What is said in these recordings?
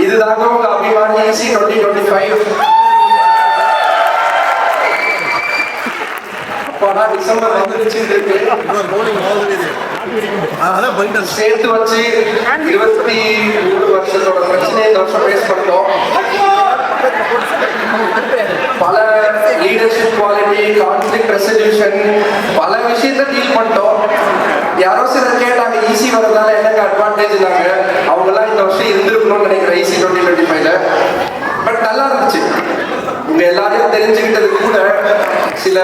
இதுதாங்க உங்க அபிமானி EC 2025. அப்போனா டிசம்பர் வந்துருச்சு இருக்கு சேர்த்து வச்சு 23 வருஷத்தோட பிரச்சனையை இந்த வருஷம் ஃபேஸ் பண்ணோம். பல லீடர்ஷிப் குவாலிட்டி, கான்ஃப்ளிக்ட் ரெசல்யூஷன், பல விஷயத்தை டீல் பண்ணிட்டோம். யாரோ சிலர் கேட்டாங்க EC வரதுனால என்னங்க அட்வான்டேஜ்னாங்க. அவங்கெல்லாம் இந்த வருஷம் இருந்திருக்கணும்னு நினைக்கிறேன் EC 2025. பட் நல்லா இருந்துச்சு. உங்க எல்லாரையும் தெரிஞ்சுக்கிட்டது கூட சில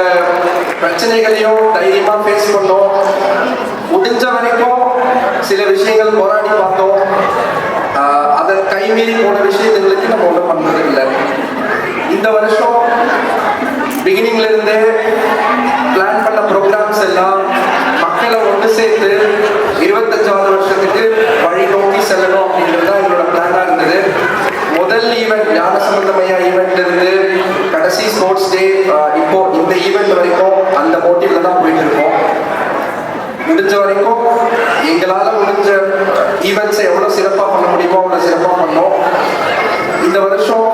பிரச்சனைகளையும் தைரியமா ஃபேஸ் பண்ணோம். முடிஞ்ச வரைக்கும் சில விஷயங்கள் போராடி பார்த்தோம். அதை கைமீறி போன விஷயங்களுக்கு நம்ம ஒன்றும் பண்றது இல்லை. இந்த வருஷம் பிகினிங்ல இருந்தே பிளான் பண்ண ப்ரோக்ராம்ஸ் எல்லாம் மக்களை ஒன்று சேர்த்து 25வது வருஷத்துக்கு வழி நோக்கி செல்லணும் அப்படின்றது தான் எங்களோட பிளானா இருந்தது. முதல் ஈவெண்ட் ஞான சம்பந்தமையா ஈவெண்ட்ல இருந்து கடைசி ஸ்போர்ட்ஸ் டே இப்போ இந்த ஈவெண்ட் வரைக்கும் அந்த மோட்டிவ்ல தான் போயிட்டு இருக்கோம். முடிஞ்ச வரைக்கும் எங்களால முடிஞ்ச ஈவெண்ட்ஸை எவ்வளவு சிறப்பா பண்ண முடியுமோ அவ்வளவு சிறப்பா பண்ணோம். இந்த வருஷம்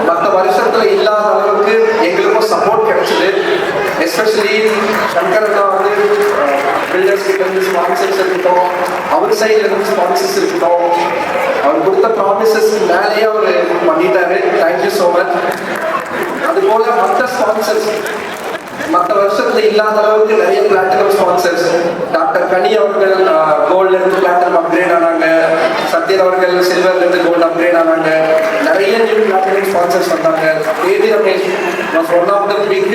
மற்ற வருஷத்துல இல்லாத அளவுக்கு எங்களுக்கும் சப்போர்ட் கிடைச்சது. எஸ்பெஷலி சங்கரனா வந்து பில்டர்ஸ் கிட்ட இருந்து ஸ்பான்சர்ஸ் இருக்கட்டும், அவர் சைட்ல இருந்து ஸ்பான்சர்ஸ் இருக்கட்டும், அவர் கொடுத்த ப்ராமிசஸ் மேலேயே அவர் பண்ணிட்டாரு. Thank you so much. அதுபோல மற்ற ஸ்பான்சர்ஸ் மற்ற வருஷத்துல இல்லாத அளவுக்கு நிறைய பிளாட்டினம் ஸ்பான்சர்ஸ். டாக்டர் கனி அவர்கள் கோல்ட்ல இருந்து பிளாட்டினம் அப்கிரேட் ஆனாங்க. சத்யன் அவர்கள் சில்வர்ல இருந்து கோல்டு அப்கிரேட் ஆனாங்க. நிறைய நியூ பிளாட்டினம் ஸ்பான்சர்ஸ் வந்தாங்க. தேவி Ramesh was one of the big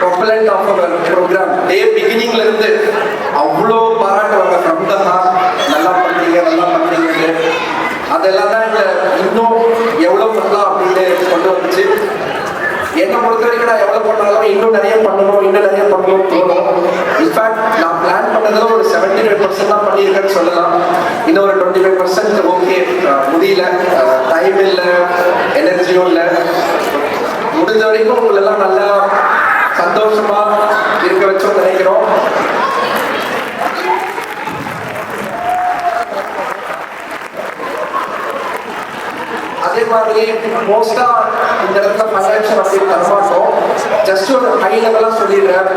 proponent of our program. டே பிகினிங்ல இருந்து அவ்வளோ பாராட்டுவாங்க from the heart. நல்லா பண்ணீங்க, நல்லா பண்ணீங்க. அதெல்லாம் தான் இன்னும் எவ்வளவு பண்ணலாம் அப்படின்னு கொண்டு வந்துச்சு. என்னை பொறுத்த வரைக்கும் நான் எவ்வளவு பண்ணாலும் இன்னும் நிறைய பண்ணணும் தோணும். இன்ஃபேக்ட் நான் பிளான் பண்ணதுல ஒரு 75% தான் பண்ணியிருக்கேன்னு சொல்லலாம். இன்னும் ஒரு 25% ஓகே முடியல, டைம் இல்லை, எனர்ஜியும் இல்லை. முடிஞ்ச வரைக்கும் உங்களெல்லாம் நல்லா சந்தோஷமா இருக்க வச்சோம் நினைக்கிறோம். அதே மாதிரி மோஸ்டா இந்த இடத்துல ஃபைனான்ஷியல் அப்படின்னு தரமாட்டோம். ஜஸ்ட் ஒரு ஹை லெவலா சொல்லிடுறேன்.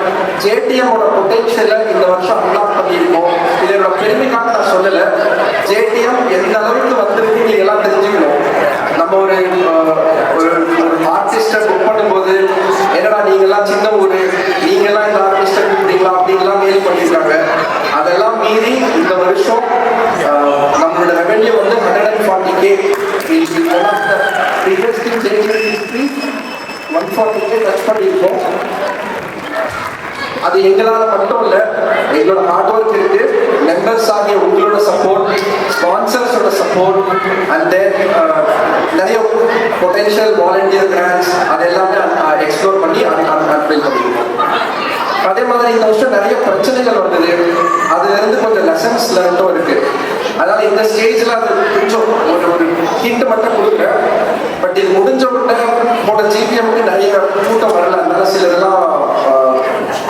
ஜேடிஎம்மோட பொட்டென்ஷியலை இந்த வருஷம் அன்லாக் பண்ணியிருக்கோம். இதோட பெருமைக்காக நான் சொல்லலை. ஜேடிஎம் எந்த அளவுக்கு வந்திருக்கு நீங்க எல்லாம் தெரிஞ்சுக்கணும். நம்ம ஒரு ஆர்டிஸ்டை புக் பண்ணும்போது என்னடா நீங்கெல்லாம் சின்ன ஊர், நீங்கெல்லாம் இந்த ஆர்டிஸ்டை கூப்பிட்டீங்களா அப்படின்லாம் மெயில் பண்ணியிருக்காங்க. அதெல்லாம் மீறி இந்த வருஷம் நம்மளோட ரெவென்யூ வந்து 140K. டச் பண்ணியிருக்கோம். அது எங்களால மட்டும் இல்ல, எங்களோட ஹார்ட் ஒர்க் இருக்கு. மெம்பர்ஸ் ஆகிய உங்களோட சப்போர்ட், ஸ்பான்சர்ஸோட சப்போர்ட், அண்ட் தென் நிறைய பொட்டென்ஷியல் வாலண்டியர் கிராண்ட்ஸ் அது எல்லாமே எக்ஸ்ப்ளோர் பண்ணி அன்பில் பண்ணியிருக்கோம். அதே மாதிரி இந்த வருஷம் நிறைய பிரச்சனைகள் வந்தது. அதுல இருந்து கொஞ்சம் லெசன்ஸ் லேர்னும் இருக்கு. அதனால இந்த ஸ்டேஜ்ல அது கொஞ்சம் ஒரு ஹிண்ட் மட்டும் கொடுக்குறேன். பட் இது முடிஞ்ச உடனே போன ஜிபிஎம்க்கு நிறைய கூட்டம் வரல. அதனால சிலதெல்லாம்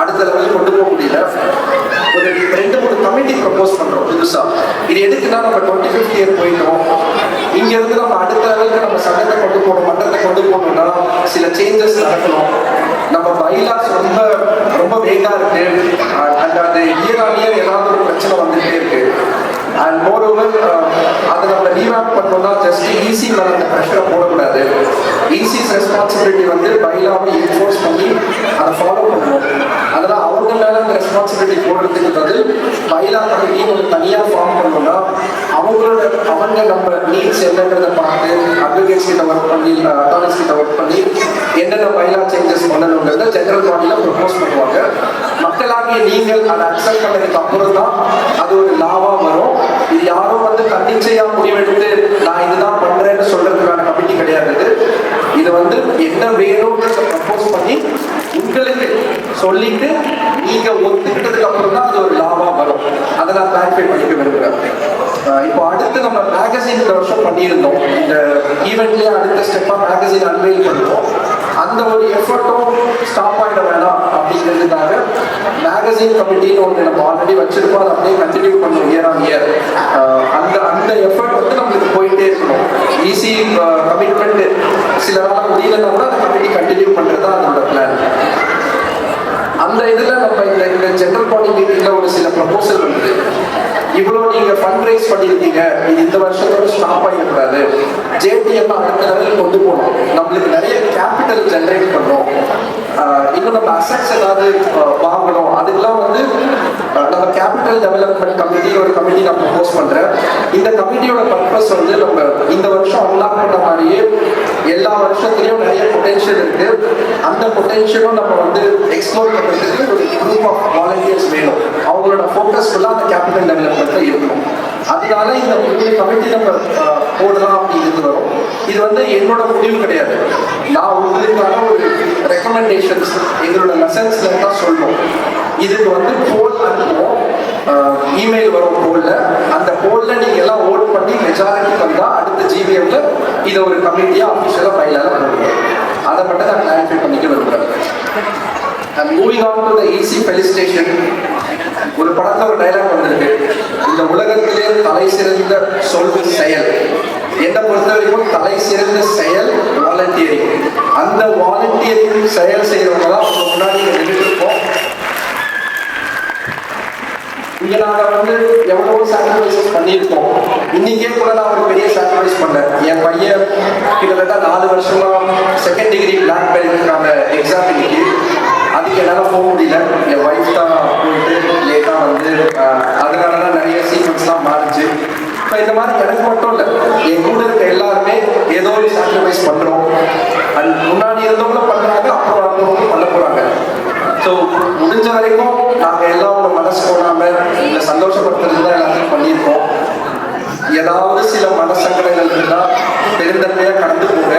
அடுத்த லெவலில் கொண்டு போக முடியல. ஒரு 2-3 கமிட்டி ப்ரப்போஸ் பண்றோம் புதுசா. இது எதுக்குன்னா நம்ம 25th இயர் போயிட்டோம். இங்க இருந்து நம்ம அடுத்த லெவலுக்கு நம்ம சட்டத்தை கொண்டு போகணும், மன்றத்தை கொண்டு போகணும்னா சில சேஞ்சஸ் நடக்கணும். நம்ம பைலாஸ் ரொம்ப வேகா இருக்கு. அந்த இயர் ஆன் இயர் ஏதாவது ஒரு பிரச்சனை வந்துட்டே இருக்கு. அண்ட் மோர் ஓவர் அதை நம்ம ரீவேப் பண்ணோம்னா ஜஸ்ட் EC மேல அந்த ப்ரெஷரை போடக்கூடாது. EC's ரெஸ்பான்சிபிலிட்டி வந்து பைலாவை என்ஃபோர்ஸ் பண்ணி அதை ஃபாலோ பண்ணணும். அதெல்லாம் அவங்க மேல அந்த ரெஸ்பான்சிபிலிட்டி போடுறதுக்கு பதில் பைலா கமிட்டி ஒரு தனியாக ஃபார்ம் பண்ணோம்னா அவங்க நம்ம நீட்ஸ் என்னன்றதை பார்த்து அட்வொகேட்ஸ் கிட்ட ஒர்க் பண்ணி, அட்டார்னிஸ் கிட்ட ஒர்க் பண்ணி என்னென்ன பைலா சேஞ்சஸ் பண்ணணுங்கிறத ஜெனரல் பாடியில ப்ரொபோஸ் பண்ணுவாங்க. மக்களாகிய நீங்கள் அதை அக்செப்ட் பண்ணதுக்கு அப்புறம் தான் அது ஒரு லாவா வரும். இது யாரும் வந்து தன்னிச்சையா முடிவெடுத்து நான் இதுதான் பண்றேன்னு சொல்றதுக்கான கமிட்டி கிடையாது. இது வந்து என்ன வேணும்ன்றத ப்ரப்போஸ் பண்ணி உங்களுக்கு சொல்லிட்டு நீங்க ஒத்துக்கிட்டதுக்கு அப்புறம் தான் அது ஒரு லாவா வரும். அதை நான் கிளாரிஃபை பண்ணிக்க விரும்புகிறேன். இப்போ அடுத்து நம்ம மேகசின் இந்த வருஷம் பண்ணியிருந்தோம். இந்த ஈவெண்ட்லயே அடுத்த ஸ்டெப்பா மேகசின் அன்வெயில் பண்ணுவோம். அந்த ஒரு எஃபர்ட்டும் ஸ்டாப் ஆகிட வேண்டாம் அப்படிங்கிறதுக்காக மேகசின் கமிட்டின்னு ஒன்று நம்ம ஆல்ரெடி வச்சிருக்கோம், அதை அப்படியே கண்டினியூ பண்ணும் இயர் ஆன் இயர். அந்த அந்த எஃபர்ட் வந்து நம்மளுக்கு போயிட்டே இருக்கணும். ஈஸி கமிட்மெண்ட் சிலரால முடியலன்னா கூட அந்த கமிட்டி கண்டினியூ பண்ணுறது தான் அதோட பிளான். அந்த இதில் நம்ம இந்த ஜெனரல் பாடி மீட்டிங்கில் ஒரு சில ப்ரப்போசல் வந்தது. இவ்வளோ நீங்கள் ஃபண்ட் ரைஸ் பண்ணியிருக்கீங்க, இது இந்த வருஷத்தோட ஸ்டாப் ஆகிடக்கூடாது, ஜேடிஎம் அடுத்த லெவலில் கொண்டு போகணும், நம்மளுக்கு நிறைய கேபிட்டல் ஜென்ரேட் பண்ணணும், இன்னும் நம்ம அசட்ஸ் ஏதாவது வாங்கணும், அதுக்கெல்லாம் வந்து நம்ம கேபிட்டல் டெவலப்மெண்ட் கமிட்டி ஒரு கமிட்டி நான் ப்ரப்போஸ் பண்ணுறேன். இந்த கமிட்டியோட பர்பஸ் வந்து நம்ம இந்த வருஷம் அன்லாக் பண்ண மாதிரியே எல்லா வருஷத்துலையும் நிறைய பொட்டென்ஷியல் இருக்கு. அந்த பொட்டென்ஷியலும் நம்ம வந்து எக்ஸ்ப்ளோர் பண்ணுறதுக்கு ஒரு குரூப் ஆஃப் வாலண்டியர்ஸ் வேணும். அவங்களோட ஃபோக்கஸ் ஃபுல்லாக அந்த கேபிட்டல் டெவலப்மெண்ட்டில் இருக்கணும். அதனால இந்த கமிட்டி நம்ம போடலாம் அப்படிங்கிறது வரும். இது வந்து என்னோட முடிவு கிடையாது, நான் உங்களுக்கான ஒரு ரெக்கமெண்டேஷன்ஸ் எங்களோட லெசன்ஸ்ல தான் சொல்லணும். இதுக்கு வந்து போல் அனுப்புவோம், இமெயில் வரும் போல்ல. அந்த போல்ல நீங்க எல்லாம் ஓட் பண்ணி மெஜாரிட்டி வந்தா அடுத்த ஜிபிஎம்ல இதை ஒரு கமிட்டியா அபிஷியலா ஃபைலால பண்ணுவோம். அதை மட்டும் நான் கிளாரிஃபை பண்ணிக்க விரும்புறேன். Moving on to the EC felicitation. ஒரு படத்துல ஒரு டைலாக் வந்திருக்கு, இந்த உலகத்திலே தலை சிறந்த சொல்வு செயல். என்னை பொறுத்த வரைக்கும் தலை சிறந்த செயல் வாலண்டியரிங். அந்த வாலண்டியரிங் செயல் செய்யறவங்க தான் முன்னாடி நின்றுருக்கோம். இங்க நாங்க வந்து எவ்வளவோ சாக்ரிஃபைசஸ் பண்ணியிருக்கோம். இன்னைக்கே கூட நான் ஒரு பெரிய சாக்ரிஃபைஸ் பண்ணேன். என் பையன் கிட்டத்தட்ட 4 வருஷமா செகண்ட் டிகிரி பிளாக் பெல்ட்டுக்கான எக்ஸாம் இன்னைக்கு. அதுக்கு என்னால் போக முடியல, என் ஒய்ஃப் தான் போயிட்டு லேட்டாக வந்து அதனால தான் நிறைய சீக்வன்ஸ்லாம் மாறிச்சு. இப்போ இந்த மாதிரி எனக்கு மட்டும் இல்லை, என் கூட இருக்க எல்லாருமே ஏதோ ஒரு சாக்ரிஃபைஸ் பண்ணுறோம். அது முன்னாடி இருந்தவங்க பண்ணுறாங்க, அப்புறம் வரவங்க பண்ண போகிறாங்க. ஸோ முடிஞ்ச வரைக்கும் நாங்கள் எல்லாம் ஒரு மனசு போடாமல் இல்லை சந்தோஷப்படுத்துறது தான் எல்லாத்தையும் பண்ணியிருக்கோம். ஏதாவது சில மனசங்கடங்கள் இருந்தால் பெருந்தன்மையாக கடந்து போங்க.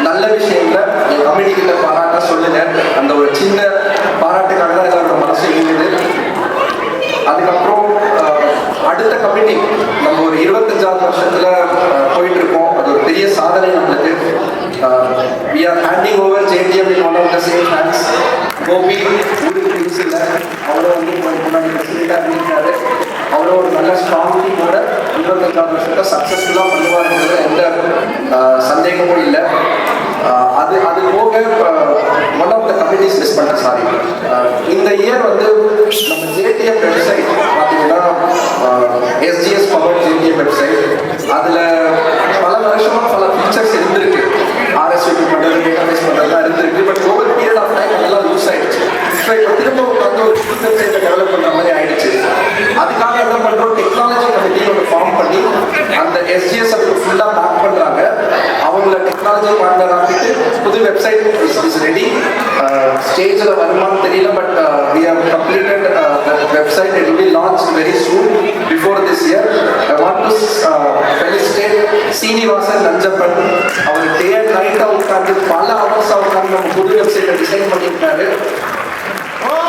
நல்ல விஷயங்கள என் கமிட்டி கிட்ட பாராட்ட சொல்லுங்க. அந்த ஒரு சின்ன பாராட்டுக்காக தான் எல்லாரோட மனசு இருக்குது. அதுக்கப்புறம் அடுத்த கமிட்டி நம்ம ஒரு 25வது வருஷத்துல போயிட்டு இருக்கோம். அது ஒரு பெரிய சாதனை நம்மளுக்கு. we are handing over JTM in one of the same hands. Gopi ஊருக்கு யூஸ் இல்லை, அவரும் வந்து முன்னாடி பிரசிடென்ட்டாக இருக்காரு. அவரும் ஒரு நல்ல ஸ்ட்ராங் டீமோட 25வது வருஷத்தை சக்ஸஸ்ஃபுல்லாக பண்ணுவாருங்கிறது எந்த சந்தேகமும் இல்லை. அது போக one of the committees miss பண்ண சாரி, இந்த இயர் வந்து நம்ம ஜேடிஎம் வெப்சைட் பார்த்தீங்கன்னா எஸ்ஜிஎஸ் பவர் ஜேடிஎம் வெப்சைட், அதில் பல வருஷமாக பல ஃபீச்சர்ஸ் இருந்திருக்கு. ஆர்எஸ்விபி பண்ணுறது, டேட்டாபேஸ் பண்ணுறதுலாம் இருந்திருக்கு. But over period of time அதெல்லாம் யூஸ் ஆகிடுச்சு. ஸோ இப்போ திரும்ப வந்து ஒரு புது வெப்சைட்டை டெவலப் பண்ணுற மாதிரி ஆகிடுச்சு. அதுக்காக என்ன பண்ணுறோம், டெக்னாலஜி கமிட்டி ஒன்று ஃபார்ம் பண்ணி அந்த எஸ்ஜிஎஸ் அதுக்கு ஃபுல்லாக பேக் பண்ணுறாங்க. அவங்கள டெக்னாலஜி பார்ட்னர் ஆகிட்டு புது வெப்சைட் இஸ் ரெடி. ஸ்டேஜில் வருமானு தெரியல, but we have completed the website. It will be launched very soon before this year. I want to felicitate Srinivasan Nanjappan. அவர் டே அண்ட் நைட்டாக உட்காந்து பல ஹவர்ஸாக உட்காந்து நம்ம புது வெப்சைட்டை டிசைன் பண்ணியிருக்காரு.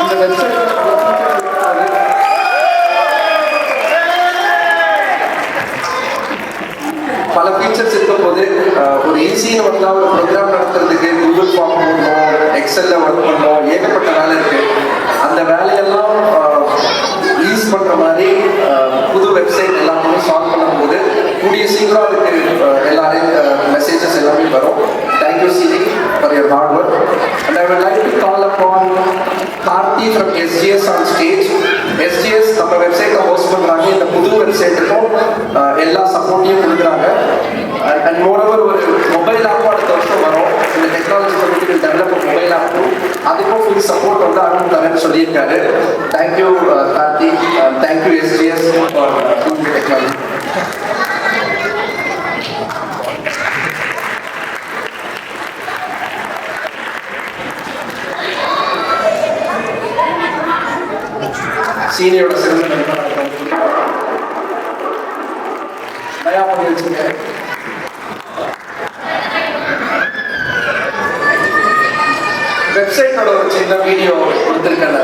இந்த வெப்சைட் பல ஃபீச்சர்ஸ் இருக்கும் போது ஒரு ஈஸின்னு வந்தால் ஒரு ப்ரோக்ராம் நடத்துறதுக்கு கூகுள் ஃபார்ம் போடணும், எக்ஸல்ல ஒர்க் பண்ணணும், ஏகப்பட்ட வேலை இருக்கு. அந்த வேலையெல்லாம் யூஸ் பண்ணுற மாதிரி புது வெப்சைட் எல்லாத்தையுமே சால்வ் பண்ணும்போது கூடிய சீக்கிரம் அதுக்கு எல்லாரையும் மெசேஜஸ் எல்லாமே வரும். Thank you CV for your hard work. And I would like to call upon Karthi from SGS on stage. SGS நம்ம வெப்சைட்டை ஹோஸ்ட் பண்ணுறாங்க. இந்த புது வெப்சைட்டுக்கும் எல்லா சப்போர்ட்டையும் கொடுக்குறாங்க. அண்ட் மோரோவர் ஒரு மொபைல் ஆப் அடுத்த வருஷம் வரும். இந்த டெக்னாலஜி கமிட்டி டெவலப் மொபைல் ஆப்பும் அதுக்கும் ஃபுல் சப்போர்ட் வந்து அருண் தரேன்னு சொல்லியிருக்காரு. Thank you Karthi, thank you SGS for technology. சீனியோட சிறந்த நயா பண்ணி வச்சுருக்கேன். வெப்சைட்டோட ஒரு சின்ன வீடியோ கொடுத்துருக்கேன்.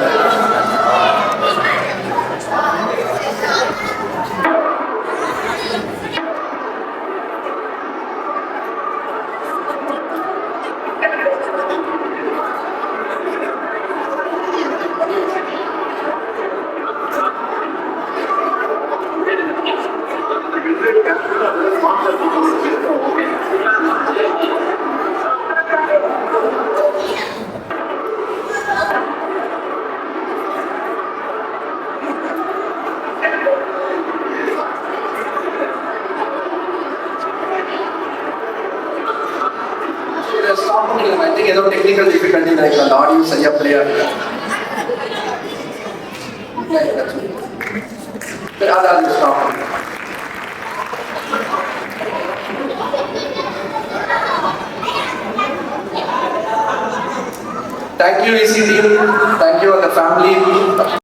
எனக்கு அந்த ஆடியோ சரியா பிள்ளையா அதாவது ஸ்டாப் பண்ணுங்க. Thank you, EC team. Thank you, and the family.